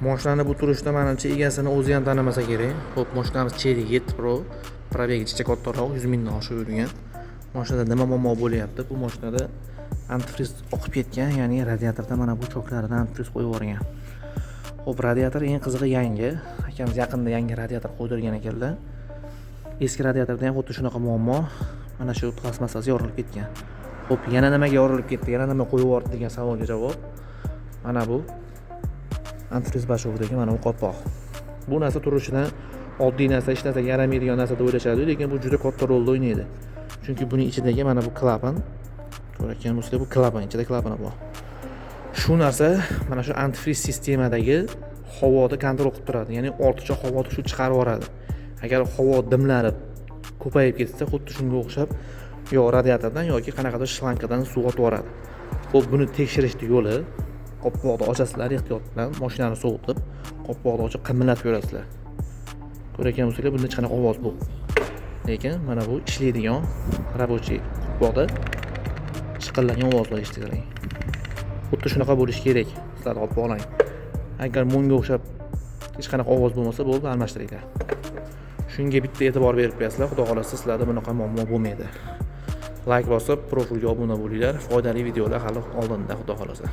Mashinani bu turishda menimcha egasini o'zi ham tanimasa kerak. Xo'p, mashinamiz Cherry 7 Pro, probegi chicha kattaroq, 100 mingdan oshib yurgan. Mashinada nima muammo bo'lyapti? Bu mashinada antifriz oqib ketgan, ya'ni radiatorda mana bu choklaridan antifriz qo'yib yuborgan. Xo'p, radiator eng qizig'i yangi. Akamiz yaqinda yangi radiator qo'ydirgan ekanlar. Eski radiatorda ham xuddi shunaqa muammo. Mana shu plastmassasi yorilib ketgan. Xo'p, yana nimaga yorilib ketdi? Yana nima qo'yib yubordi degan savolga javob. Mana bu antifriz bashovidagi mana bu qopoq. Bu narsa turishidan oddiy narsa, hech narsaga yaramaydigan narsa deb o'ylashadi, lekin bu juda katta rolni o'ynaydi. Chunki buning ichidagi mana bu klapan, ko'rayotgan bo'lsanglar, bu klapan, ichida klapan bor. Shu narsa mana shu antifriz sistemadagi havoni kontrol qilib turadi. Ya'ni ortiqcha havoni shu chiqarib yuboradi. Agar havo dimlanib ko'payib ketsa, xuddi shunga o'xshab yo radiatordan yoki qanaqadir shlankadan suv o'tib yuboradi. Xo'p, buni tekshirishning yo'li, qopqoqni ochasizlar ehtiyot bilan, mashinani sovutib, qopqoqni ochib qimirlatib ko'rasizlar. Ko'rayotgan bo'lsanglar, bunda hech qanaqa ovoz yo'q. Lekin mana bu ishlaydigan rabochiy qopqoqda chiqillangan ovozlar eshitiladi. Xuddi shunaqa bo'lishi kerak. Sizlar olib oling. Agar bunga o'xshab hech qanaqa ovoz bo'lmasa, bo'ldi, almashtiringlar. Shunga bitta e'tibor berib qo'yasizlar, xudo xolasa sizlarda bunaqa muammo bo'lmaydi. Like bosib, profilga obuna bo'linglar. Foydali videolar hali oldinda, xudo xolasa.